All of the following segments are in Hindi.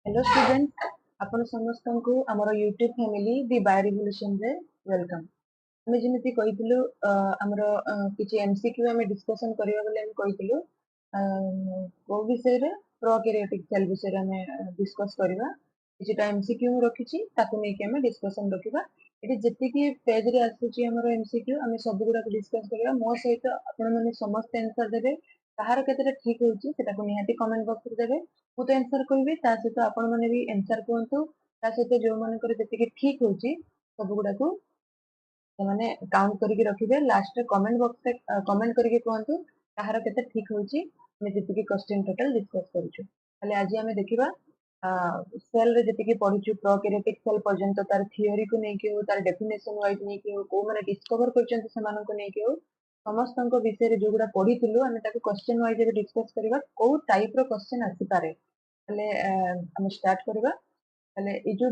हेलो स्टूडेंट्स आपण समस्त को हमर यूट्यूब फैमिली दी बायो रिवोल्यूशन रे वेलकम। हमें जेमिति कहितलु हमर किछि एमसीक्यू हमें डिस्कशन करिया बोले हम कहितलु को विषय रे प्रोकैरियोटिक सेल विषय रे हमें डिस्कस करबा। किछिटा एमसीक्यू रखिछि ताकू नै कि हमें डिस्कशन रखिबा। एटी जति कि पेज रे आसुछि हमर एमसीक्यू हमें सब गुडा डिस्कस करबा। मो सहित आपण माने समस्त आंसर देबे। कहार केतेटा ठीक होउछि सेटा को निहाती कमेंट बॉक्स रे देबे। मु तो आंसर कहबी ता सहित आपण माने भी आंसर कहंतु। ता सहित जो मानकर जति कि ठीक होउछि सब गुडा को ସେମାନେ କାଉଣ୍ଟ କରିକି ରଖିବେ। ଲାଷ୍ଟ ରେ କମେଣ୍ଟ ବକ୍ସ ରେ କମେଣ୍ଟ କରିକି କୁହନ୍ତୁ କାହାର କେତେ ଠିକ ହଉଛି। ଆମେ ଯେତିକି କ୍ୱେଶ୍ଚନ ଟୋଟାଲ ଡିସ୍କସ କରୁଛୁ। ତାହେଲେ ଆଜି ଆମେ ଦେଖିବା ସେଲ ରେ ଯେତିକି ପଢିଛୁ ପ୍ରୋକାରିଓଟିକ ସେଲ ପର୍ଯ୍ୟନ୍ତ ତାର ଥିଓରି କୁ ନେଇକି ହଉ ତାର ଡେଫିନେସନ ୱାଇଜ ନେଇକି ହଉ କୋଉମାନେ ଡିସ୍କଭର କରିଛନ୍ତି ସେମାନଙ୍କୁ ନେଇକି ହଉ ସମସ୍ତଙ୍କ ବିଷୟରେ ଯୋଉଗୁଡା ପଢିଥିଲୁ ଆମେ ତାକୁ କ୍ୱେଶ୍ଚନ ୱାଇଜ ଏବେ ଡିସ୍କସ କରିବା କୋଉ ଟାଇପ ର କ୍ୱେଶ୍ଚନ ଆସିପାରେ। ତାହେଲେ ଆମେ ଷ୍ଟାର୍ଟ କରିବା। ତାହେଲେ ଏଇ ଯୋଉ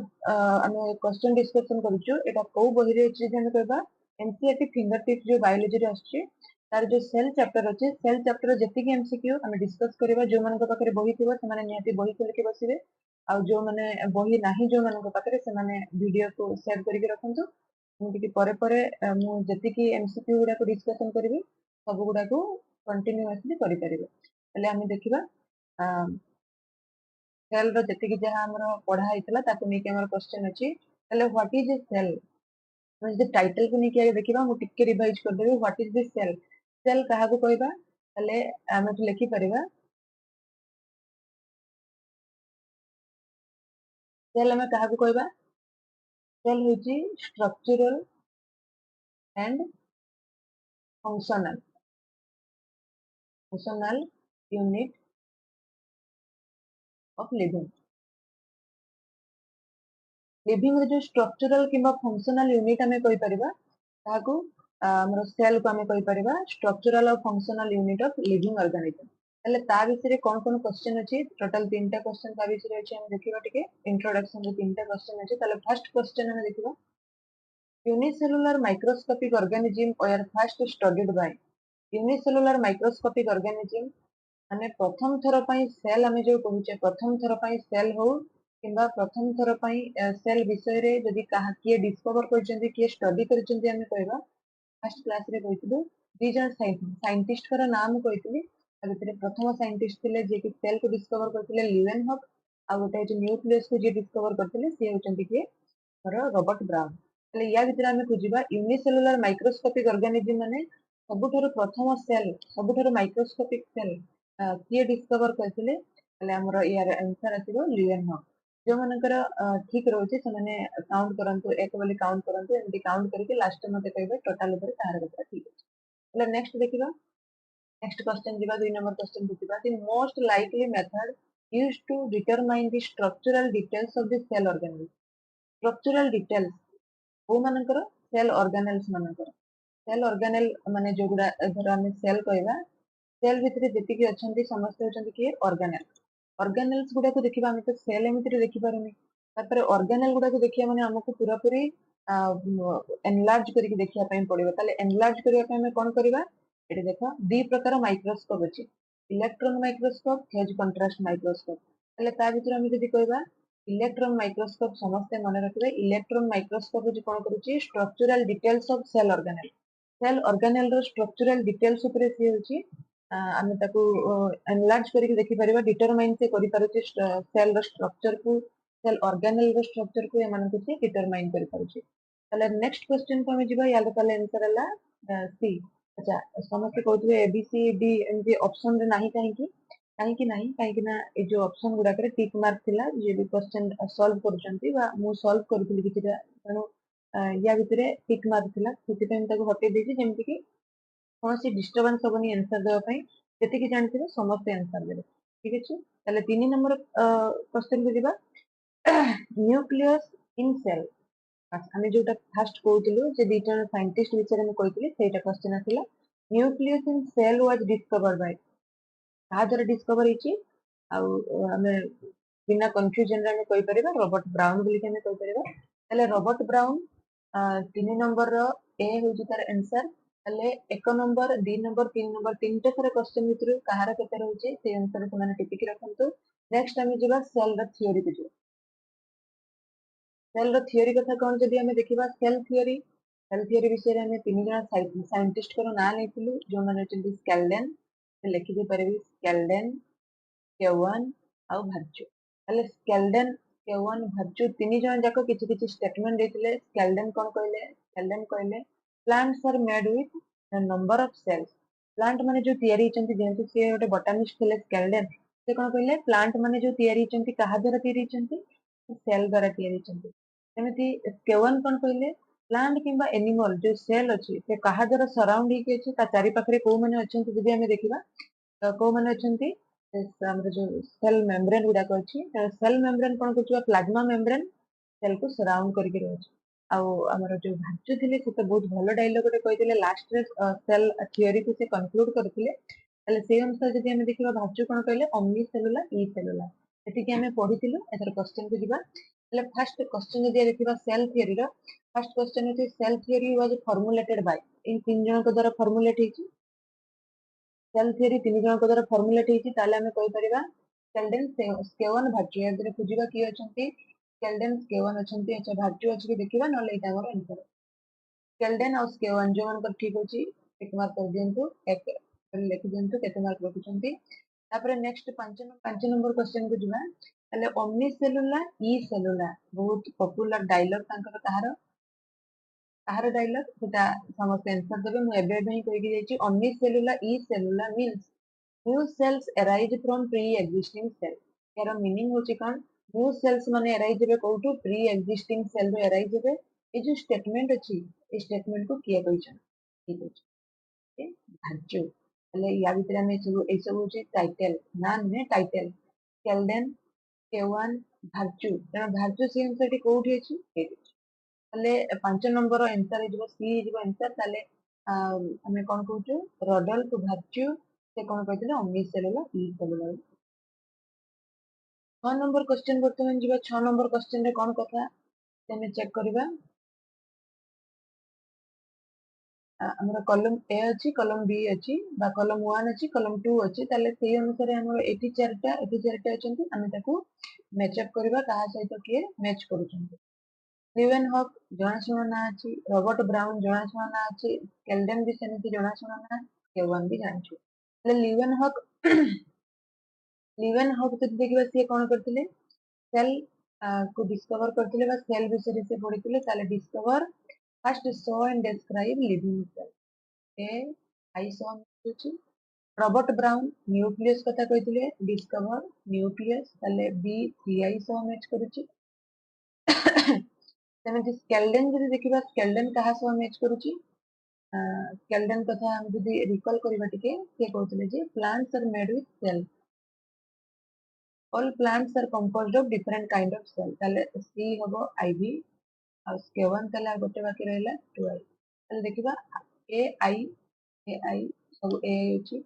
ଆମେ କ୍ୱେଶ୍ଚନ ଡିସ୍କସନ କରୁଛୁ ଏଟା କୋଉ ବହିରେ ଅଛି ଯଦି ଆମେ କହିବା ଏନସିଇଆରଟି ଫିଙ୍ଗର ଟିପ୍ସ ଯୋଉ ବାୟୋଲୋଜି ରେ ଆସୁଛି ତାର ଯୋଉ ସେଲ ଚାପ୍ଟର ଅଛି ସେଲ ଚାପ୍ଟର ଯେତିକି ଏମସିକ୍ୟୁ ଆମେ ଡିସ୍କସ କରିବା। ଯୋଉମାନଙ୍କ ପାଖରେ ବହି ଥିବ ସେମାନେ ନିହାତି ବହି ଖୋଲିକି ବସିବେ ଆଉ ଯୋଉମାନେ ବହି ନାହିଁ ଯୋଉମାନଙ୍କ ପାଖରେ ସେମାନେ ଭିଡିଓକୁ ସେଭ କରିକି ରଖନ୍ତୁ। ଏମିତିକି ପରେ ପରେ ମୁଁ ଯେତିକି ଏମସିକ୍ୟୁ ଗୁଡାକୁ ଡିସ୍କସନ କରିବି ସବୁ ଗୁଡାକୁ କଣ୍ଟିନ୍ୟୁଅସଲି କରିପାରିବେ। ତାହେଲେ ଆମେ ଦେଖିବା सेल रो जति जहाँ हमर पढ़ा हैतला ताको नै कि हमर क्वेश्चन अछि। ताले व्हाट इज ए सेल हम जे टाइटल को नै कि आगे देखिबा मु टिके रिवाइज कर देबे। What is the cell cell कहा को कहबा ताले हम तो लिखि परिबा सेल हम कहा को कहबा सेल होची structural and functional unit of living living रे जो स्ट्रक्चरल किबा फंक्शनल यूनिट हमें कहि परिबा ताको हमर सेल को हमें कहि परिबा स्ट्रक्चरल और functional unit of living organism. ताले ता विषय कोन कोन क्वेश्चन अछि टोटल तीनटा क्वेश्चन ता विषय अछि हम देखिबा टिके इंट्रोडक्शन रे तीनटा क्वेश्चन अछि। ताले फर्स्ट क्वेश्चन हम देखिबा unicellular microscopic organism were first studied by unicellular microscopic organism माने प्रथम थर पई सेल हमें जो कहूचे प्रथम थर पई सेल हो किंबा प्रथम थर पई सेल विषय रे जदी कहा किए डिस्कवर करचंदी किए स्टडी करचंदी हमें कहबा फर्स्ट क्लास रे कहितलु दी जन साइंटिस्ट कर नाम कहितली भितरे प्रथम साइंटिस्ट थिले जे कि सेल को डिस्कवर करथिले ल्यूवेनहॉक आ गोटे जे न्यूक्लियस को जे डिस्कवर करथिले से होचंदी के रॉबर्ट ब्राउन। ताले या भितरे हमें खुजिबा यूनिसेलुलर माइक्रोस्कोपिक ऑर्गेनिज्म माने सबुठारु प्रथम सेल सबुठारु माइक्रोस्कोपिक सेल किए डिस्कवर करथिले ताले हमर यार आंसर आसीबो ल्यूवेनहॉक। जो मानकर ठीक रहउचे से माने काउंट करंतु एक बोली काउंट करंतु एमडी काउंट करके लास्ट मते कहबे टोटल ऊपर तार कथा ठीक अछि। ताले नेक्स्ट देखिबा नेक्स्ट क्वेश्चन दिबा 2 नंबर क्वेश्चन देखिबा the most likely method used to determine the structural details of the cell organelle structural details वो मानकर सेल ऑर्गेनेल्स मानकर सेल ऑर्गेनेल माने जो गुडा धर हम सेल कहबा सेल भितरे जति कि अछंती समस्त होचंती कि ऑर्गेनेल ऑर्गेनेल्स गुडा को देखिबा हम तो सेल एमिति देखि पारुनी तापर ऑर्गेनेल गुडा को देखिया माने हमको पूरा पूरी एनलार्ज करके देखिया पई पड़िबो। ताले एनलार्ज करिया पई हम कोन करबा एटी देखो दी प्रकार माइक्रोस्कोप अछि electron microscope phase contrast microscope. ताले ता भितर हम जदी कहबा इलेक्ट्रॉन माइक्रोस्कोप समस्त मन रखबे इलेक्ट्रॉन माइक्रोस्कोप जो कोन करूची structural details of cell organelle रो स्ट्रक्चरल डिटेल्स ऊपर से होची आमे ताको एनलार्ज करके देखि परिबा डिटरमाइन से करि पारुची सेल रो स्ट्रक्चर को सेल ऑर्गेनेल रो स्ट्रक्चर को एमान को से डिटरमाइन करि पारुची। ताले नेक्स्ट क्वेश्चन को हम जिबा याले ताले आंसर हला सी। अच्छा समस्त कहउतबे ए बी सी डी एम जे ऑप्शन रे नाही काहे की नहीं काहे ना ए जो ऑप्शन गुडा करे टिक मार्क थिला जे भी क्वेश्चन सॉल्व करूचंती बा मु सॉल्व करथिली किछटा तनो या भितरे टिक मार्क थिला सेति टाइम ताको हटे देछि जेमति कि कोनोसी डिस्टरबेंस होबनी आंसर देबा पई जति कि जानथिबे समस्त आंसर देबे ठीक अछि। ताले 3 नंबर क्वेश्चन को दिबा न्यूक्लियस इन सेल आमे जोटा फर्स्ट कहउतिलु जे दुटा साइंटिस्ट विचार में कहउतिलि सेटा क्वेश्चन आथिला nucleus in cell was discovered by कहा द्वारा डिस्कवर होची आमे बिना कंफ्यूजन रे कहि परिबा रॉबर्ट ब्राउन बोली के हमें कहि परिबा। ताले रॉबर्ट ब्राउन 3 नंबर रो ए होची तार आंसर। ताले 1 नंबर 2 नंबर 3 नंबर तीनटा सारा क्वेश्चन भितरु कहार केते रहउची से आंसर से माने टिपिक रखंतु नेक्स्ट आम जा सेल थियोरी को जीवा सेल थियोरी कथा कौन जदि आम देखा सेल थियोरी विषय में तीन जन साइंटिस्ट ना नहीं जो मैंने स्केल्डेन लिखि दे पारे स्केल्डेन केवन आउ भार्चु हेले स्केल्डेन केवन भार्चु तीन जन जाक किछि किछि स्टेटमेंट देथिले स्केल्डेन कहले plants are made with a number of cells plant माने जो तयारी चंती जेंतु से गोटे बोटानिस्ट थिले स्केल्डेन से कोन कहले प्लांट माने जो तयारी चंती कहा द्वारा तयारी चंती सेल द्वारा तयारी चंती एमिति केवन कोन कहले प्लांट किंबा एनिमल जो सेल अछि से कहा द्वारा सराउंड ही के अछि ता चारि पाखरे को माने अछंती जदि हमें देखिबा को माने अछंती हमर जो सेल मेम्ब्रेन गुडा को अछि सेल मेम्ब्रेन कोन कहछिबा प्लाज्मा मेम्ब्रेन सेल को सराउंड करके रहछि आउ हमर जो भाच्यु थिले से तो बहुत भलो डायलॉग गोटे कहिथिले लास्ट रे सेल थियोरी को से कंक्लूड करथिले ताले से अनुसार जदि हमें देखिबा भाच्यु कोन कहले ओमनी सेलुलर ई सेलुलर एति कि हमें पढिथिलु एतर क्वेश्चन को दिबा ताले फर्स्ट क्वेश्चन जदि देखिबा सेल थियोरी रो फर्स्ट क्वेश्चन अछि cell theory was formulated by इन तीन जन को द्वारा फॉर्मुलेट हेछि सेल थियोरी तीन जन को द्वारा फॉर्मुलेट हेछि ताले हमें कहि परिबा स्केल्डेन स्केवन भाच्यु एदरे खुजिबा कि अछंती स्केल्डेन स्केवन अछंती अच्छा भाच्यु अछि कि देखिबा नले एटा हमर आंसर स्केल्डेन और स्केवन जो मन ठीक अछि टिक मार्क कर दियंतु एक लिख दियंतु केते मार्क रखुचंती तापर नेक्स्ट पांच नंबर क्वेश्चन को जिबा ताले ओमनी सेलुलर ई सेलुलर बहुत पॉपुलर डायलॉग तांकर ताहार ताहार डायलॉग सेटा समस्त आंसर देबे मु एबे एबे ही कहि जाईची ओमनी सेलुलर ई cellular means new cells arise from pre existing cell यार मीनिंग होची कोन न्यू सेल्स माने arise हेबे कोठु प्री एक्जिस्टिंग सेल रो arise हेबे ए जो स्टेटमेंट अछि ए स्टेटमेंट को किया कहिछन ठीक अछि ए भाज्य એટલે યા ભીતરે અમે એ सब होची टाइटल नाम ने टाइटल स्केल्डेन केवन भाज्य तेना भाज्य से आंसर कोठी अछि एठी ताले 5 नंबर आंसर हे सी हे आंसर ताले हमें कोन कहूछु रोडल्फ भाच्यू से कोन कहथिले ओमनी सेलुलर ई सेलुलर 6 नंबर क्वेश्चन वर्तमान जीवा 6 नंबर क्वेश्चन रे कोन कथा से हमें चेक करबा हमर कॉलम ए अछि कॉलम बी अछि बा कॉलम 1 अछि कॉलम 2 अछि ताले सेही अनुसार हमर एठी चारटा अछंती हमें ताको मैच अप करबा कहा सहित के मैच करूछंती स्टीवन हॉक जनाशुना ना अछि रॉबर्ट ब्राउन जनाशुना ना अछि केल्डन भी सेମିତି जनाशुना ना केवन भी जानछु ले लीवन हॉक जब देखिबा से कोन करथिले सेल को डिस्कवर करथिले बा सेल विषय से पढिथिले ताले discover first saw and describe living cell A I saw अछि रॉबर्ट ब्राउन न्यूक्लियस कथा कहिथिले डिस्कवर न्यूक्लियस ताले B C I saw match करूची सेମିତି स्केल्डेन जदि देखिबा स्केल्डेन कहा सह मैच करूची स्केल्डेन कथा हम जदि रिकॉल करबा टिके से कहथिले जे plants are made with cell all plants are composed of different kind of cell ताले सी हबो आईवी और स्केवन ताले गोटे बाकी रहला 2i ताले देखिबा ए आई सब ए होची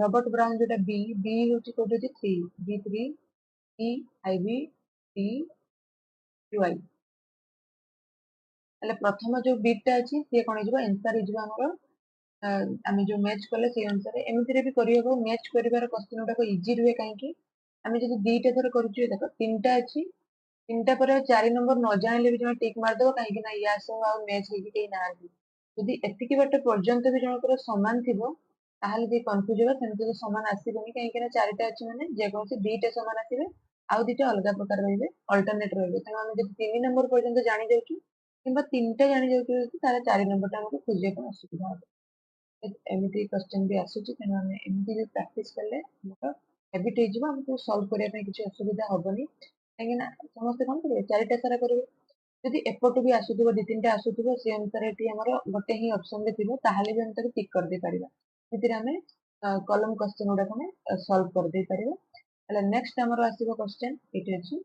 रॉबर्ट ब्राउन जोटा बी बी होची कोड होची 3 बी 3 ई आईवी टी 2i ताले प्रथम जो बीटा अछि से कोन हिजबा आंसर हिजबा हमरो आमे जो मैच कले से अनुसार एमिति रे भी करियबो मैच करिवार क्वेश्चन गुडा को इजी रुहे काहे कि आमे जदि दीटा थर करूछु देखो तीनटा अछि तीनटा पर 4 नंबर न जानले भी जण टिक मार दो काहे कि ना या सो आ मैच हेकि केही नांती यदि एतिकी बाटे पर्यंत भी जनकर समान थिबो ताहाले जे कंफ्यूज होबा सेमति तो समान आसीबनी काहे कि ना चारिटा अछि माने जे कोसी दीटा समान आसीबे आउ दीटा अलगा प्रकार रहिबे अल्टरनेट रहिबे त आमे जदि 3 नंबर पर्यंत जानि जाउछु किंबा तीनटा जानि जाउछु तारे 4 नंबर टा हमको खोजिया को असुविधा हो एमिति क्वेश्चन भी आसुची तेना हमें एमिति जो प्रैक्टिस करले हमको हैबिट हे जिवो हमको सॉल्व करिया पे किछि असुविधा होबनी काहे ना समस्त कोन करिवे चारिटा सारा करिवे यदि एपटू भी आसुथिबो दि तीनटा आसुथिबो से अनुसार एटी हमर गोटे ही ऑप्शन रे थिबो ताहाले भी हम ताके टिक कर दे परिबा सेतिर हमें कॉलम क्वेश्चन गुडा को सॉल्व कर दे परिबा हला नेक्स्ट हमर आसीबो क्वेश्चन एटी अछि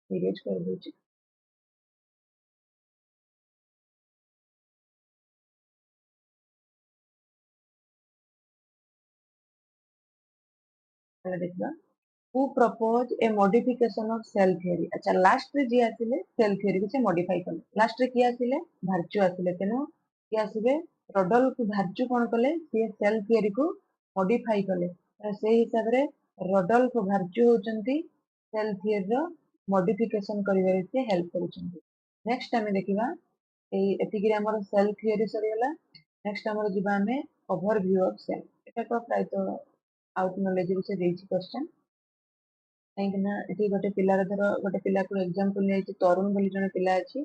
इरेज कर दोछि हला देखबा who propose a modification of cell theory अच्छा लास्ट रे जे आसिले सेल थ्योरी को से मॉडिफाई करले लास्ट रे किया आसिले भार्चु आसिले तेनो किया आसिबे रोडल्फ भार्चु कोन कले से सेल थ्योरी को मॉडिफाई कले से हिसाब रे रडोल्फ भार्च्यू होचंती सेल थियरी रो मॉडिफिकेशन करिवारे से हेल्प करूचंती। नेक्स्ट आमे देखिबा एई एतिकी रे हमर सेल थियरी सरीगला। नेक्स्ट हमर जिबा आमे ओवरव्यू ऑफ सेल। एटा तो प्राय तो आउट नॉलेज विषय देछि क्वेश्चन କାହିଁକିନା ଏଠି ଗୋଟେ ପିଲାର ଧର ଗୋଟେ ପିଲାକୁ ଏକ୍ସାମ୍ପଲ ନେଇଛି ତରୁଣ ବୋଲି ଜଣେ ପିଲା ଅଛି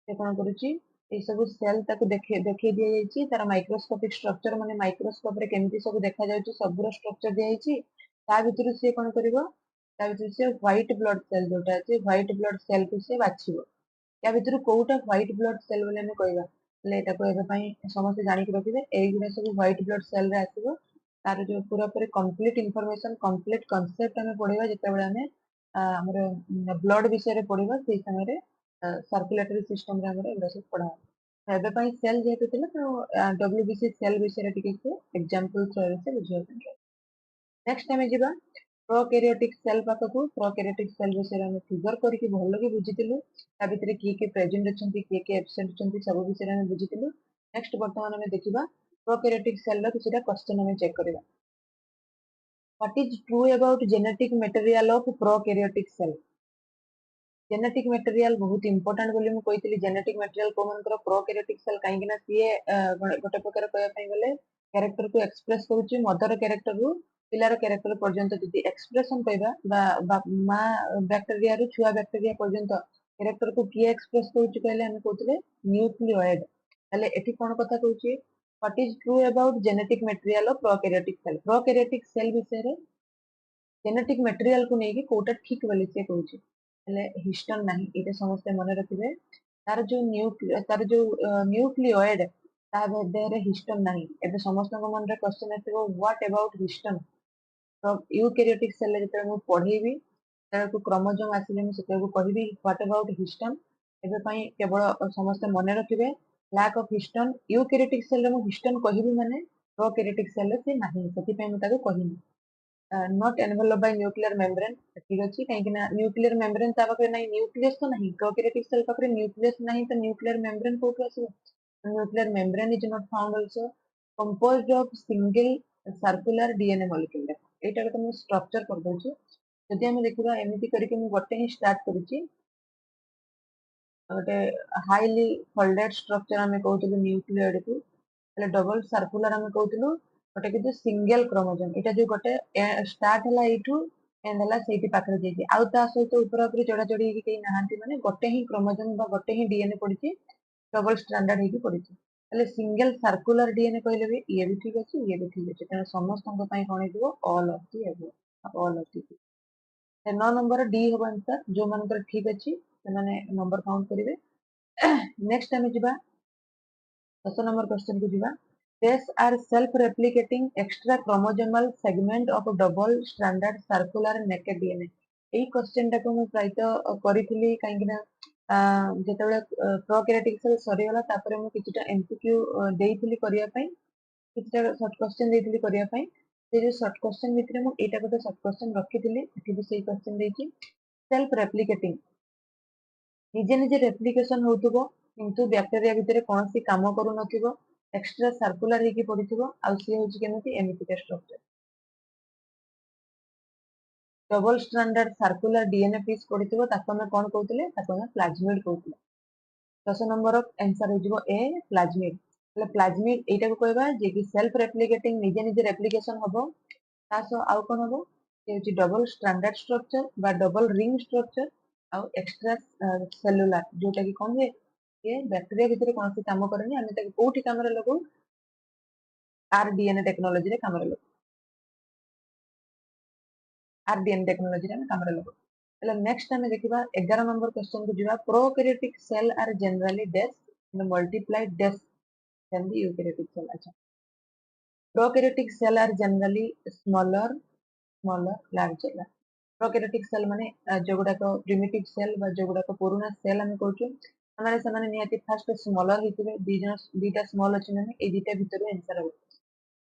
ସେ କଣ କରୁଛି ଏଇ ସବୁ ସେଲ୍ ତାକୁ ଦେଖେଇ ଦିଆଯାଇଛି ତାର ମାଇକ୍ରୋସ୍କୋପିକ ଷ୍ଟ୍ରକ୍ଚର ମାନେ ମାଇକ୍ରୋସ୍କୋପ ରେ କେମିତି ସବୁ ଦେଖାଯାଉଛି ସବୁର ଷ୍ଟ୍ରକ୍ଚର ଦିଆଯାଇଛି ତା ଭିତରୁ ସିଏ କଣ କରିବ ତା ଭିତରୁ ସିଏ ହ୍ୱାଇଟ ବ୍ଲଡ ସେଲ୍ ଯୋଉଟା ଅଛି ହ୍ୱାଇଟ ବ୍ଲଡ ସେଲ୍ କୁ ସିଏ ବାଛିବ ୟା ଭିତରୁ କୋଉଟା ହ୍ୱାଇଟ ବ୍ଲଡ ସେଲ୍ ବୋଲି ଆମେ କହିବା ହେଲେ ଏଟାକୁ ଏବେ ପାଇଁ ସମସ୍ତେ ଜାଣିକି ରଖିବେ ଏଇଗୁଡା ସବୁ ହ୍ୱାଇଟ ବ୍ଲଡ ସେଲ୍ ରେ ଆସିବ तार जो पूरा पूरी कंप्लीट इनफॉरमेशन कंप्लीट कांसेप्ट हमें पढ़िबा जेतेबेले हमें हमर ब्लड विषय रे पढ़िबा सेई समय रे सर्कुलेटरी सिस्टम रे हमर एबा सब पढ़ा एबे पई सेल जेते थिले तो डब्ल्यूबीसी सेल विषय रे टिके से एग्जांपल थ्रू से बुझियो नेक्स्ट हमें जिबा प्रोकैरियोटिक सेल पाखकु प्रोकैरियोटिक सेल विषय रे हम फिगर करके भलो कि बुझितिलु ता भितरे किए प्रेजेंट अछंती किए एब्सेंट अछंती सब विषय रे हम बुझितिलु नेक्स्ट वर्तमान हमें देखिबा प्रोकैरियोटिक सेल रो किछटा क्वेश्चन हमें चेक करिबा What is true about genetic material of prokaryotic cell? Genetic material बहुत इंपोर्टेंट बोली मु कहितली जेनेटिक मटेरियल को मनकर प्रोकैरियोटिक सेल काहेकि ना सीए गोटे प्रकार कहया पई गले कैरेक्टर को एक्सप्रेस करूची मदर कैरेक्टर रु पिलार कैरेक्टर पर्यंत जदि एक्सप्रेशन कहबा बा मा बैक्टीरिया रु छुआ बैक्टीरिया पर्यंत कैरेक्टर को किए एक्सप्रेस करूची कहले हम कहतले न्यूक्लियोइड ताले एठी कोन कथा कहूची what is true about genetic material of prokaryotic cell विषय रे जेनेटिक मटेरियल को नेकी कोटा ठीक बोली से कहूची हेले हिस्टोन नाही एटा समस्त मन रखिबे तार जो न्यूक्लियोइड ता देहरे हिस्टोन नाही एबे समस्त मन रे क्वेश्चन आथिबो व्हाट अबाउट हिस्टोन तो यूकैरियोटिक सेल रे जते मु पढेबी ताको क्रोमोसोम आसीले मु सेते को कहबी व्हाट अबाउट हिस्टोन एबे पई केवल समस्त मन रखिबे lack of histone eukaryotic cell रे मु हिस्टोन कहबी माने प्रोकैरियोटिक सेल रे से नाही सेति पई मु ताको कहबी not enveloped bye nuclear membrane ठीक अछि काहेकि ना न्यूक्लियर मेम्ब्रेन ता पाखरे नाही न्यूक्लियस तो नाही प्रोकैरियोटिक सेल पाखरे न्यूक्लियस नाही तो न्यूक्लियर मेम्ब्रेन कोठु आसीबो nuclear membrane is not found also composed of single circular DNA molecule एटा को हम स्ट्रक्चर कर दोछु जदि हम देखिबा एमिति करके मु गोटे ही स्टार्ट करूची गोटे हाईली फोल्डेड स्ट्रक्चर हमें कहउतलु न्यूक्लियोइड को डबल सर्कुलर हम कहउतलु गोटे कि सिंगल क्रोमोसोम एटा जो गोटे स्टार्ट हला एठू एंड हला सेठी पाखरे जेकी आउ ता सहित ऊपर ऊपर चढ़ा चढ़ी कि केही नाहांती माने गोटे ही क्रोमोसोम बा गोटे ही डीएनए पड़िची डबल स्टैंडर्ड हेकी पड़िची ताले सिंगल सर्कुलर डीएनए कहले भी ये भी ठीक अछि ये भी ठीक अछि तेना समस्त अंग पई कोन हेतु ऑल ऑफ दी एबो all of the 9 number D हो आंसर जो मनकर ठीक अछि से माने नंबर काउंट करिवे नेक्स्ट हमें जिबा 10 नंबर क्वेश्चन को जिबा These are self-replicating extra chromosomal segment of double stranded circular naked DNA. এই क्वेश्चन टाको मु प्रायत करिथिली काहेकि ना जेतेबेले प्रोकैरियोटिक सेल सरीगला तापरे मु किछिटा एमसीक्यू देइथिली करिया पई किछिटा शॉर्ट क्वेश्चन देइथिली करिया पई से जो शॉर्ट क्वेश्चन भितरे मु एटा गोटे शॉर्ट क्वेश्चन रखिथिली एठी भी सेही क्वेश्चन देइछि सेल्फ रेप्लिकेटिंग निजे निजे रेप्लिकेशन होउथबो किंतु बैक्टीरिया भितरे कोनोसी काम करू नथिबो एक्स्ट्रा सर्कुलर हेकी पडिथिबो आ सी होची केमिति एमिति structure double stranded circular DNA piece पडिथिबो ताको हम कोन कहउतले ताको हम प्लाज्मिड कहउतले 10 नंबर ऑफ आंसर हो जिवो ए प्लाज्मिड એટલે પ્લાઝમિડ એટા को कहबा जे कि सेल्फ रेप्लिकेटिंग निजे निजे रेप्लिकेशन हबो तासो आउ कोन हबो जे होची डबल स्ट्रैंडेड स्ट्रक्चर बा डबल रिंग स्ट्रक्चर आउ एक्स्ट्रा सेलुलर जोटा कि कोन हे ये बैक्टीरिया भितर कोनसी काम करनी हम ताके कोठी काम रे लगो आरडीएनए टेक्नोलॉजी रे काम रे लगो आरडीएनए टेक्नोलॉजी रे हम काम रे लगो એટલે नेक्स्ट हमें देखिबा 11 नंबर क्वेश्चन को जिबा प्रोकैरियोटिक सेल आर जनरली डेस इन मल्टीप्लाई डेस देन द यूकैरियोटिक सेल अच्छा prokaryotic cell are generally smaller larger prokaryotic cell माने जोगुडा को प्रिमिटिव सेल बा जोगुडा को पुराना सेल हम कहउछु हमारे समान नियति फर्स्ट स्मॉलर हितबे दीटा स्मॉल अछि माने ए दीटा भितर आंसर हो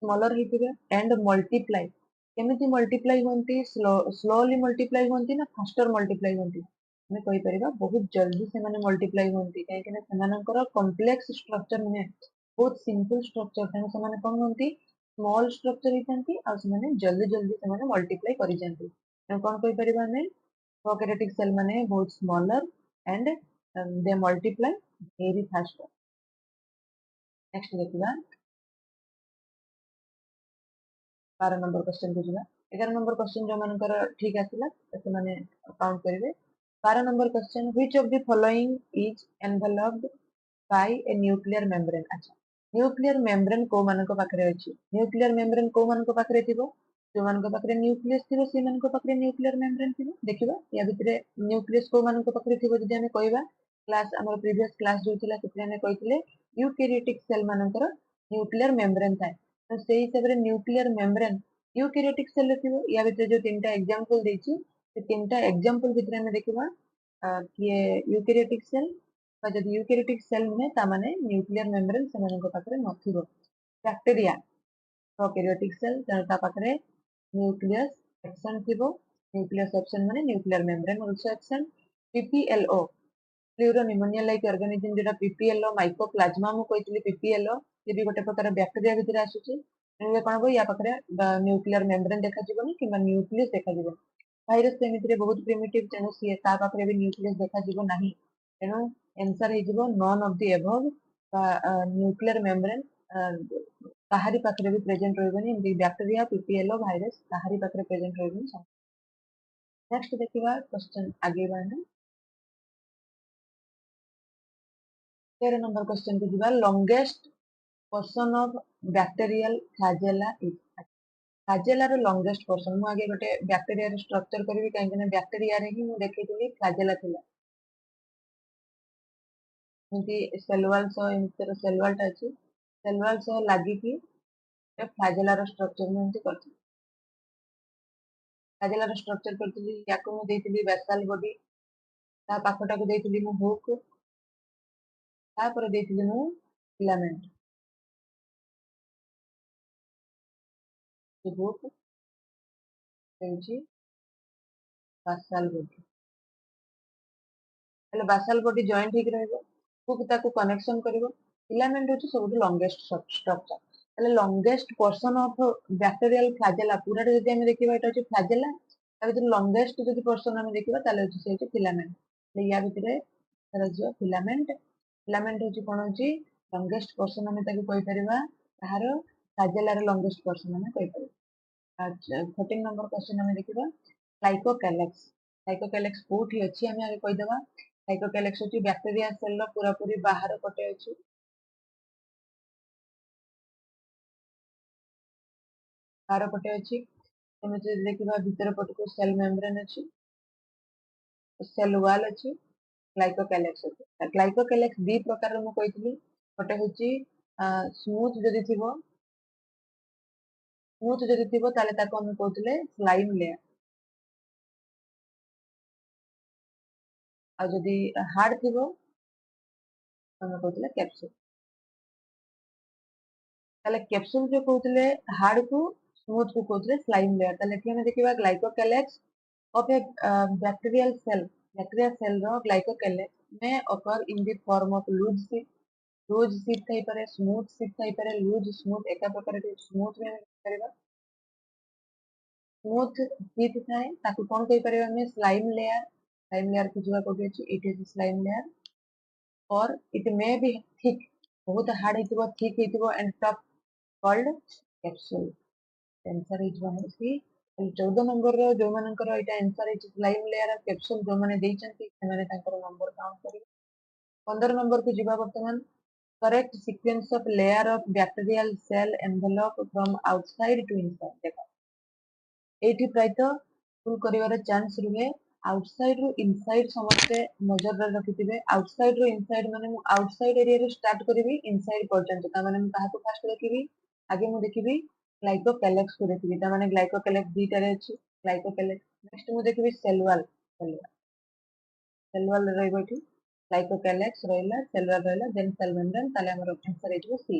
स्मॉलर हितबे एंड मल्टीप्लाई केमिति मल्टीप्लाई होंती स्लोली मल्टीप्लाई होंती ना फास्टर मल्टीप्लाई होंती हमें कहि परिबा बहुत जल्दी से माने मल्टीप्लाई होंती काहे कि ना समानकर कॉम्प्लेक्स स्ट्रक्चर माने बहुत सिंपल स्ट्रक्चर थाने समाने कोन होंती स्मॉल स्ट्रक्चर होती आ से जल्दी जल्दी से मल्टीप्लाई कर जाती कौन कहि परिबा हमें प्रोकैरियोटिक सेल माने बहुत smaller and they multiply very fast. Next देखिबा 12 नंबर क्वेश्चन को जीवा 11 नंबर क्वेश्चन जो मानकर ठीक आसिला से माने काउंट करिवे 12 number question which of the following is enveloped by a nuclear membrane. अच्छा न्यूक्लियर मेम्ब्रेन को मानक पाखरे अछि न्यूक्लियर मेम्ब्रेन को मानक पाखरे थिबो जो मानक पाखरे न्यूक्लियस थिबो से मानक पाखरे न्यूक्लियर मेम्ब्रेन थिबो देखिबा या भितरे न्यूक्लियस को मानक पाखरे थिबो जदि हमें कहबा क्लास हमर प्रीवियस क्लास जो थिला सेते हमें कहितले यूकैरियोटिक सेल मानकर न्यूक्लियर मेम्ब्रेन थाए तो से हिसाब रे न्यूक्लियर मेम्ब्रेन यूकैरियोटिक सेल थिबो या भितरे जो तीनटा एग्जांपल देछि से तीनटा एग्जांपल भितरे हमें देखिबा कि यूकैरियोटिक सेल जदि यूकैरियोटिक सेल नुहे ता माने न्यूक्लियर मेम्ब्रेन सेମାନଙ୍କ पाखरे नथिबो। बैक्टीरिया प्रोकैरियोटिक सेल ता पाखरे न्यूक्लियस सेक्शन थिबो न्यूक्लियस सेक्शन माने nuclear membrane also action. PPLO pleuropneumonia like organism जेटा पीपीएलओ माइकोप्लाज्मा मु कहितली पीपीएलओ ये भी गोटे प्रकार बैक्टीरिया भितर आसुची एने कोन हो या पाखरे न्यूक्लियर मेम्ब्रेन देखा जिवनी किबा न्यूक्लियस देखा जिवनी भाइरस सेमिति रे बहुत प्रिमिटिव तेनु सी ता पाखरे भी न्यूक्लियस देखा जिवो नाही तेनु आंसर हे जिवो none of the above nuclear membrane काहारी पाखरे भी प्रेजेंट रहबनी एमि बैक्टीरिया पीपीएलओ भाइरस काहारी पाखरे प्रेजेंट रहबनी। नेक्स्ट देखिबा क्वेश्चन आगे बाने 13 नंबर क्वेश्चन को दिबा longest portion of bacterial flagella is flagella रो लॉन्गेस्ट पोर्शन मु आगे गोटे बैक्टीरिया रो स्ट्रक्चर करबी काहे कि बैक्टीरिया रे ही मु देखैतिली फ्लैजेला थिला एमति सेल वॉल सो एमति सेल वॉल टा अछि सेल वॉल सो लागि कि फ्लैजेला रो स्ट्रक्चर मु एमति करथि फ्लैजेला रो स्ट्रक्चर करथि याको मु देइतिली बेसल बॉडी ता पाखटा को देइतिली मु हुक ता पर देइतिली मु फिलामेंट जो हुक ହେଉଛି basal body ହେଲେ basal body joint ହେଇକି ରହିବ hook ତାକୁ connection କରିବ filament ହେଉଛି ସବୁଠୁ longest structure ହେଲେ longest portion of bacterial flagella ପୁରାଟା ଯଦି ଆମେ ଦେଖିବା ଏଟା ହେଉଛି flagella ତା ଭିତରୁ longest ଯଦି portion ଆମେ ଦେଖିବା ତାହେଲେ ହେଉଛି ସେ ହେଉଛି filament ହେଲେ ୟା ଭିତରେ କରାଯିବ filament filament ହେଉଛି କଣ ହେଉଛି longest portion ଆମେ ତାକୁ କହିପାରିବା ତାହାର flagella ର longest portion ଆମେ କହିପାରିବା। 14 नंबर क्वेश्चन हमें देखिबा लाइकोकैलेक्स लाइकोकैलेक्स कोठी अछि हमें आगे कहि देबा लाइकोकैलेक्स अछि बैक्टीरिया सेल रो पूरा पूरी बाहर पटे अछि बाहर पटे अछि हमें जे देखिबा भीतर पट को सेल मेम्ब्रेन अछि सेल वॉल अछि ग्लाइकोकैलेक्स अछि ग्लाइकोकैलेक्स दी प्रकार रो कहितली पटे होछि स्मूथ जदि थिबो ताले ताको हम कहतले स्लाइम लेयर आ जदि हार्ड थिबो हम कहतले कैप्सूल ताले कैप्सूल जो कहतले हार्ड को स्मूथ को कहतले स्लाइम लेयर ताले एठी हम देखिबा glycocalyx of a bacterial cell रो glycocalyx may occur in the form of loose sheet थाई पारे smooth sheet थाई पारे loose smooth एका प्रकार के smooth में करबा smooth sheet थाए ताकू कोन कहि परबा हम slime layer को जुवा को अछि it is slime layer or it may be thick बहुत हार्ड हेतिबो thick हेतिबो and tough called capsule answer is one C 14 number रो जो मानकर एटा आंसर इज स्लाइम लेयर कैप्सूल जो माने देइचंती से माने तांकर नंबर काउंट करिवे 15 नंबर को जीवा वर्तमान correct sequence of layer of bacterial cell envelope from outside to inside देखो एठी प्रायत फुल करिवार चांस रुहे आउटसाइड रो इनसाइड समस्ते नजर रखिथिबे आउटसाइड रो इनसाइड माने मु आउटसाइड एरिया रे स्टार्ट करबी इनसाइड पर्यंत ता माने मु काहा को फास्ट देखिबी आगे मु देखिबी ग्लाइकोकैलेक्स को देखिबी ता माने ग्लाइकोकैलेक्स दीटा रे अछि ग्लाइकोकैलेक्स नेक्स्ट मु देखिबी सेल वॉल रहइबो एठी ग्लाइकोकैलेक्स रहइला सेल वॉल रहइला देन सेल मेम्ब्रेन ताले हमर आंसर एठी सी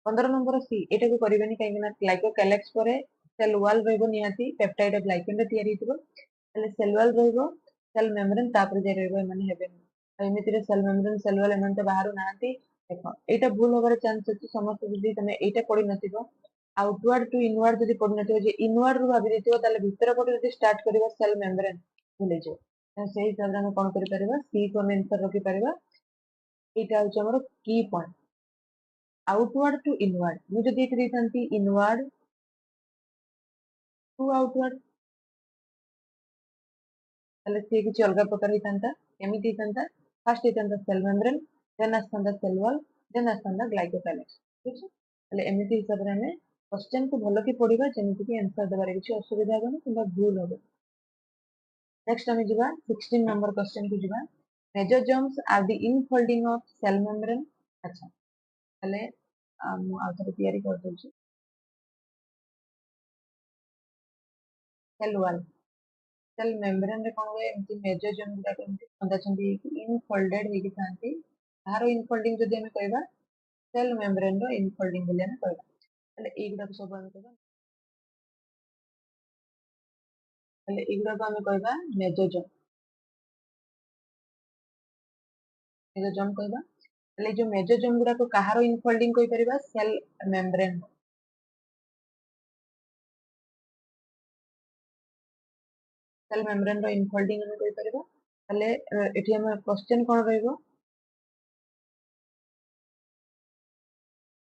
15 नंबर सी एटा को करिवेनी काहे ना ग्लाइकोकैलेक्स परे सेल वॉल रहइबो निहाती पेप्टाइड ग्लाइकेन रे तयारी हितबो ताले सेल वॉल रहइबो सेल मेम्ब्रेन तापर जे रहइबो माने हेबे एमिति रे सेल मेम्ब्रेन सेल वॉल एमन तो बाहर नाहाती देखो एटा भूल होबार चांस अछि समस्त जदि तमे एटा पढि नथिबो आउटवर्ड टू इनवर्ड जदि पढ़ी नथिबो जे इनवर्ड रु भाबी देथिबो ताले भितर पटे जदि स्टार्ट करिबा सेल मेम्ब्रेन भूले जो से हिसाब रे हम कोन करि परिबा सी को हम आंसर रखि परिबा एटा होछ हमर की पॉइंट आउटवर्ड टू इनवर्ड मु जदि एति देथांती इनवर्ड टू आउटवर्ड ताले से किछि अलगा प्रकार हितांता केमिति हितांता फर्स्ट हितांता सेल मेम्ब्रेन देन आसतांता सेल वॉल देन आसतांता ग्लाइकोसाइलेक्स ठीक है ताले एमिति हिसाब रे हमें क्वेश्चन को भलो की पढिबा जेमिति कि आंसर देबारे किछि असुविधा होबनी किबा भूल होबे नेक्स्ट हमें जिबा 16 नंबर क्वेश्चन को जिबा mesosomes are the infolding of cell membrane अच्छा ताले मु आउथरे तयारी कर दोछि सेल वॉल सेल मेम्ब्रेन रे कोन हुए एमती मेसोजोम गुडा एमती खंदा छंदी इनफोल्डेड हेकि थांती तारो इनफोल्डिंग जदि हमें कहबा सेल मेम्ब्रेन रो इनफोल्डिंग बोली हमें कहबा ताले एगुडा को सब हमें कहबा ताले एगुडा को हमें कहबा मेसोजोम कहबा ताले जो मेसोजोम गुडा को कहारो इनफोल्डिंग कहि परिबा सेल मेम्ब्रेन सेल मेम्ब्रेन रो इनफोल्डिंग हमें कहि परिबा ताले एठी हमें क्वेश्चन कोन रहइबो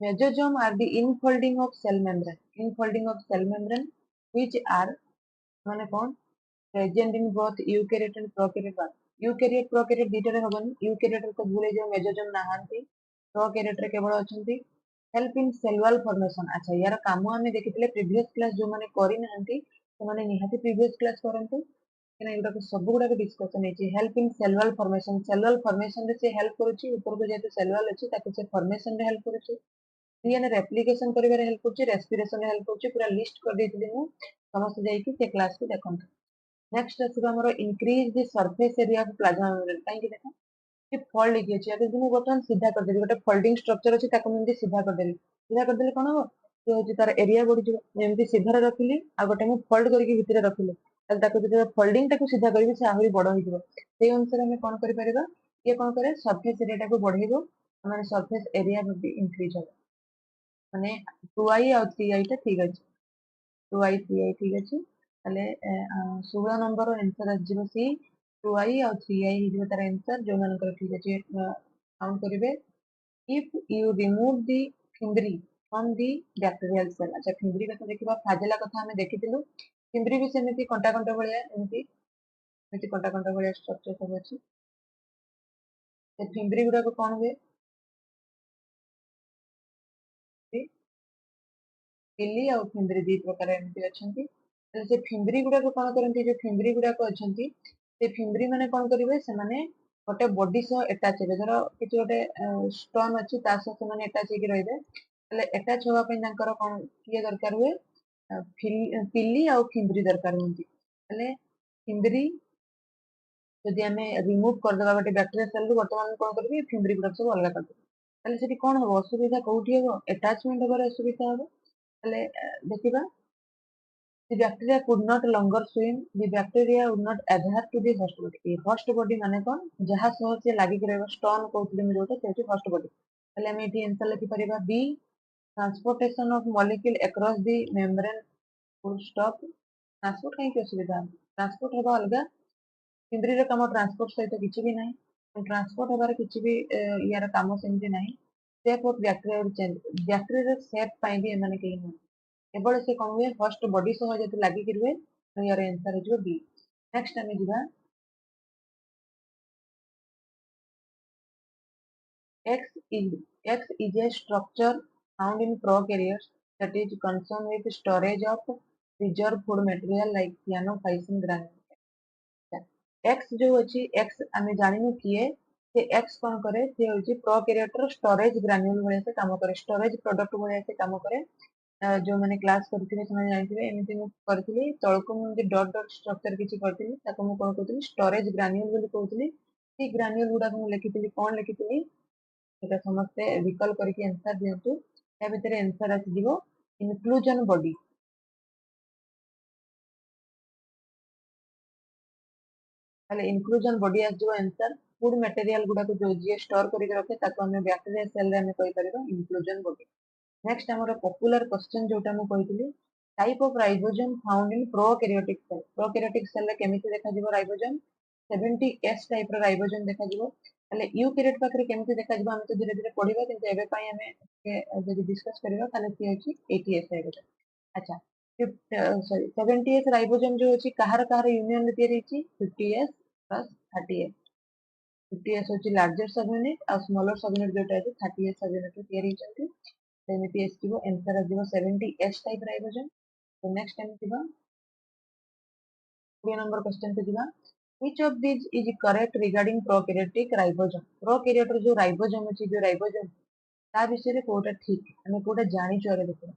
mesosome are the infolding of cell membrane infolding of cell membrane which are माने कोन present in both eukaryote and prokaryote part eukaryote prokaryote दीटा रे होबनी यूकेरियोट को भूले जो मेसोजोम नाहांती प्रोकैरियोट रे केवल अछंती help in cell wall formation अच्छा यार काम हमें देखितले प्रीवियस क्लास जो माने करि नाहांती तो माने निहाती प्रीवियस क्लास करंतु केना एगुडा को सब गुडा के डिस्कशन हेची help in cell wall formation रे से हेल्प करूची ऊपर को जेते सेल वॉल अछि ताको से फॉर्मेशन रे हेल्प करूची डीएनए रेप्लिकेशन करिवारे हेल्प करूची रेस्पिरेशन रे हेल्प करूची पूरा लिस्ट कर देथिले मु समस्त जाई कि से क्लास को देखंतु नेक्स्ट आसीबा हमर increase the surface area of plasma membrane काहे कि देखो कि फोल्ड लिखि अछि अगर दिनु बटन सीधा कर देबी गोटे फोल्डिंग स्ट्रक्चर अछि ताको मुंदी सीधा कर देबी सीधा कर देले कोन हो जे होची तार एरिया बढ़ी जिवो जेमति सीधा रे रखिली आ गोटे मु फोल्ड करके भितरे रखिली ताले ताको जदि फोल्डिंग ताको सीधा करबी से आहुरी बड़ होई जिवो सेई अनुसार हमें कोन करि परिबा ये कोन करे सरफेस एरिया टाको बढ़ेइबो माने सरफेस एरिया भी इंक्रीज हो माने 2i और 3i टा ठीक अछि 2i 3i ठीक अछि ताले 16 नंबर आंसर आजिबो सी 2i और 3i हिजबो तार आंसर जो मानकर ठीक अछि काउंट करिवे if you remove the fimbri from the bacterial cell अच्छा फिम्बरी कथा देखिबा फाजेला कथा हमें देखितिलु फिम्बरी भी सेमिति कंटा कंटा भलिया एमिति कंटा कंटा भलिया स्ट्रक्चर सब अछि से फिम्बरी गुडा को कोन हुए पिली और फिम्बरी दी प्रकार एमिति अछंती ताले से फिम्बरी गुडा को कोन करंती जो फिम्बरी गुडा को अछंती से फिम्बरी माने कोन करिवे से माने गोटे बॉडी सह अटैच हेबे धर किछि गोटे स्टोन अछि ता सह से माने अटैच हेकि रहिबे ताले अटैच होवा पय तांकर कोन किए दरकार हुए पिली और फिम्बरी दरकार हुंती ताले फिम्बरी जदि आमे रिमूव कर देबा गोटे बैक्टीरिया सेल रु वर्तमान कोन करबी फिम्बरी गुडा सब अलगा कर देबी ताले सेठी कोन हो असुविधा कोउठी हो अटैचमेंट होबार असुविधा हो ताले देखिबा the bacteria could not longer swim, the bacteria would not adhere to the host body. ये host body माने कौन जहाँ सह से लागी के रहबो stone कहउतले मु जोटा से host body ताले हम एठी आंसर लिखि परिबा B transportation of molecule across the membrane full stop transport कहीं की असुविधा ट्रांसपोर्ट होगा अलगा फिम्बरी रे काम ट्रांसपोर्ट सहित किछि भी नाही ट्रांसपोर्ट होबार किछि भी यार काम सेमति नाही शेप ऑफ बैक्टीरिया शेप पाई भी एमाने केही नाही केवल से कौन हुए फर्स्ट बॉडी सह जति लागि कि रुहे तो यार आंसर हो बी नेक्स्ट हमें जिबा x is x is a structure found in prokaryotes that is concerned with storage of reserve food material like cyanophysin granule x जो अछि x हमें जानिनु किए से x कोन करे से होछि प्रोकैरियोट रो स्टोरेज ग्रान्यूल भले से काम करे स्टोरेज प्रोडक्ट भले से काम करे जो मैंने क्लास करथिले समय जानिथिबे एमिति मु करथिली तळको मु जे डॉट डॉट स्ट्रक्चर किछि करथिली ताको मु कोन कहथिली स्टोरेज ग्रान्यूल बोली कहथिली सी ग्रान्यूल गुडा मु लिखिथिली कोन लिखिथिली एटा समस्ते विकल्प करके आंसर दियंतु या भितरे आंसर आसी दिबो इनक्लूजन बॉडी ताले इनक्लूजन बॉडी आसी दिबो आंसर फूड मटेरियल गुडा को जो जे स्टोर करके रखे ताको हमें बैक्टीरिया सेल रे हमें कहि परिबा इनक्लूजन बॉडी नेक्स्ट हमर पॉपुलर क्वेश्चन जोटा मु कहितली type of ribosome found in prokaryotic cell. Prokaryotic cell रे केमिति देखा जिवो राइबोसोम 70S टाइप रो राइबोसोम देखा जिवो। ताले यूकैरियोट पाखरे केमिति देखा जिवो हम तो धीरे धीरे पढिबा किंतु एबे पई हमें जदि डिस्कस करबा ताले सी अछि 80S राइबोसोम। अच्छा, सॉरी 70S राइबोसोम जो अछि कहार कहार यूनियन रे तयारी अछि 50S प्लस 30S। 50S होची लार्जर सब यूनिट और स्मॉलर सब यूनिट जोटा अछि 30S सब यूनिट रे तयारी होचंती। एमपी ଆସିଯିବ आंसर ଆସିଯିବ 70S टाइप राइबोसोम। तो नेक्स्ट टाइम ଯିବା 20 नंबर क्वेश्चन पे ଯିବା which of these is correct regarding prokaryotic ribosome। prokaryotic जो राइबोसोम अछि जो राइबोसोम ता विषय रे कोटा ठीक हम कोटा जानि चोरे देखो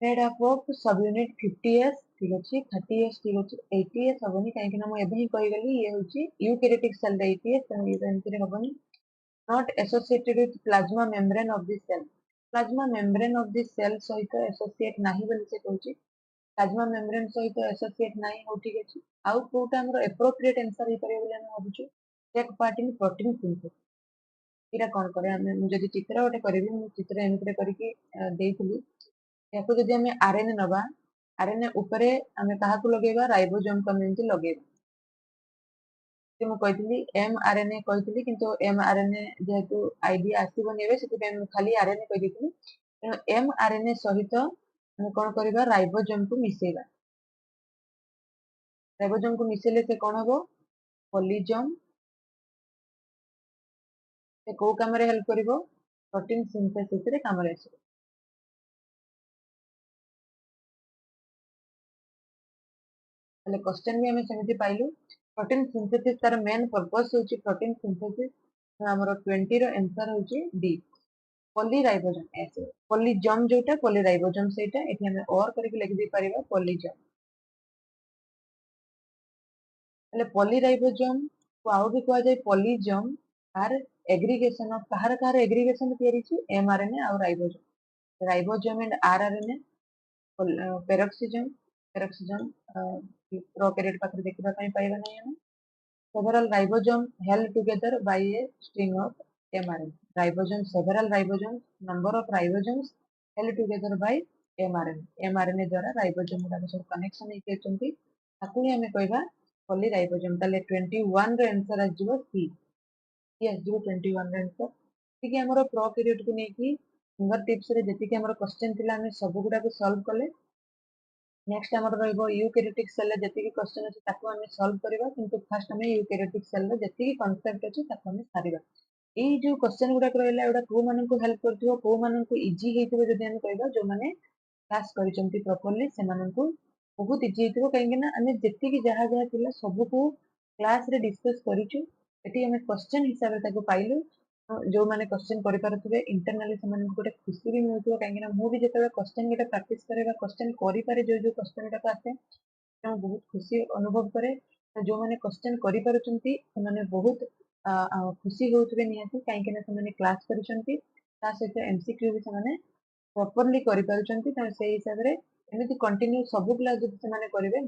made up of subunit 50S ठीक अछि 30S ठीक अछि 80S हबनी काहे कि ना म एबे ही कहि गली ये होची यूकैरियोटिक सेल 80S त ये answer हबनी not associated with plasma membrane of the cell। plasma membrane of the cell सहित associate नाही बोली से कहूची प्लाज्मा मेम्ब्रेन सहित एसोसिएट नाही हो ठीक अछि आउ कोटा हमर एप्रोप्रिएट आंसर ही करे बोली हम भाबुछु take part in protein synthesis. इरा कोन करे हम मु जदि चित्र ओटे करबी मु चित्र एमित्रे करके देइथिली याको जदि हम आरएनए नबा आरएनए ऊपरे हम काहाकू लगेबा राइबोसोम को एमिति लगेबा जे मु कहथिली एमआरएनए कहथिली किंतु एमआरएनए जेहेतु आईडिया आसीबो नेबे सेति मु खाली आरएनए कहि देथिली तेणु एमआरएनए सहित हम कोन करबा राइबोसोम को मिसेबा राइबोसोम को मिसेले से कोन हबो पॉलीजोम से को काम रे हेल्प करिवो प्रोटीन सिंथेसिस रे काम रे आसीबो। ताले क्वेश्चन भी हमें सेमिति पाइलु प्रोटीन सिंथेसिस तार मेन पर्पस होची प्रोटीन सिंथेसिस हमरो 20 रो आंसर होची डी पॉलीराइबोसोम ऐसे पॉलीजोम जोटा पॉलीराइबोसोम सेटा एठी हमें और करके लिख दे परिबा पॉलीजोम। ताले पॉलीराइबोसोम को आउ भी कहा जाय पॉलीजोम आर एग्रीगेशन ऑफ कहार कहार एग्रीगेशन तयारी छी एमआरएनए और ribosome ribosome and rRNA peroxisome peroxisome prokaryote पाखरे देखिबा पई पाइबा नै हम several ribosome held together by a string of mRNA ribosome several ribosomes number of ribosomes held together by mRNA mRNA द्वारा राइबोसोम गुडा सब कनेक्शन हे केचंती ताकू ही हमें कहबा पॉलीराइबोसोम ताले 21 रो आंसर आ जिवो सी यस जिवो 21 रो आंसर ठीक है हमरो प्रोकैरियोट को नेकी फिंगर टिप्स रे जति के हमरो क्वेश्चन थिला हमें सब गुडा को सॉल्व कले नेक्स्ट हमर रहइबो यूकैरियोटिक सेल रे जति के क्वेश्चन अछि ताको हमें सॉल्व करबा किंतु फर्स्ट हमें यूकैरियोटिक सेल रे जति के कांसेप्ट अछि ताको हमें सारिबा एई जो क्वेश्चन गुडा रहइला एडा को मानन को हेल्प करथिबो को मानन को इजी हेतिबो जदि हम कहबा जो माने क्लास करिसंती प्रॉपर्ली से मानन को बहुत इजी हेतिबो काहे कि ना हमें जति के जहा जहा थिला सब को क्लास रे डिस्कस करिचु एटी हमें क्वेश्चन हिसाब रे ताको पाइलु जो माने क्वेश्चन करि पारुथिबे इंटरनली से माने गोटे खुशी भी मिलुथिबो काहे कि ना मु भी जेतेबे क्वेश्चन गोटे प्रैक्टिस करेबा क्वेश्चन करि पारे जो जो क्वेश्चन टा आसे तो बहुत खुशी अनुभव करे जो माने क्वेश्चन करि पारुचंती से माने बहुत खुशी होउथिबे निहाती काहे कि ना से माने क्लास करिसंती ता सहित एमसीक्यू भी से माने प्रॉपर्ली करि पारुचंती त सेही हिसाब रे एमिति कंटिन्यू सब क्लास जति से माने करिवे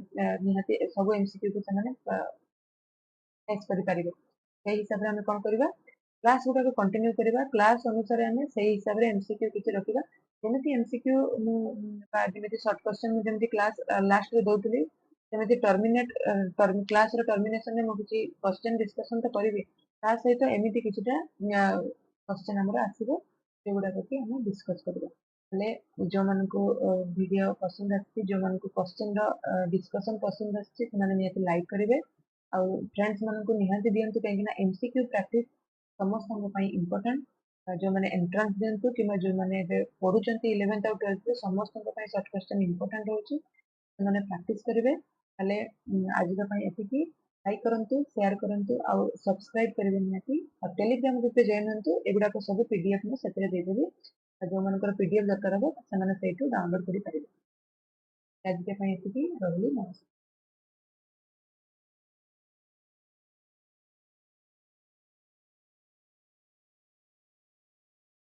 निहाती सब एमसीक्यू को से माने फेस करि पारिबे सेही हिसाब रे हम कोन करिबा क्लास गुडा को कंटिन्यू करिबा क्लास अनुसार हमें सेही हिसाब रे एमसीक्यू किछि रखिबा जेमिति एमसीक्यू जेमिति शॉर्ट क्वेश्चन में जेमिति क्लास लास्ट रे दउतली जेमिति टर्मिनेट क्लास रो टर्मिनेशन में मु किछि क्वेश्चन डिस्कशन तो करिबी ता सहित एमिति किछिटा क्वेश्चन हमर आसीबो सेगुडा के हम डिस्कस करिबा ले जो मन को वीडियो पसंद आछि जो मन को क्वेश्चन रो डिस्कशन पसंद आछि से माने नियति लाइक करिवे आ फ्रेंड्स मन को निहाती दियंतु काहे कि ना एमसीक्यू प्रैक्टिस समस्त हम ପାଇଁ इम्पोर्टेंट जो माने एंट्रेंस दियंतु किमा जो माने पढुचंती 11th और 12th समस्त ପାଇଁ शॉर्ट क्वेश्चन इम्पोर्टेंट होची माने प्रैक्टिस करिवे ताले आज ପାଇଁ एतिकी लाइक करंतु शेयर करंतु आ सब्सक्राइब करिवे निहाती और टेलीग्राम ग्रुप पे जॉइन हंतु एगुडा को सब पीडीएफ में सेतरे दे देबी जो मानकर पीडीएफ दरकार हो से माने सेटू डाउनलोड करि पारिबे आज ପାଇଁ एतिकी रहली नमस्कार।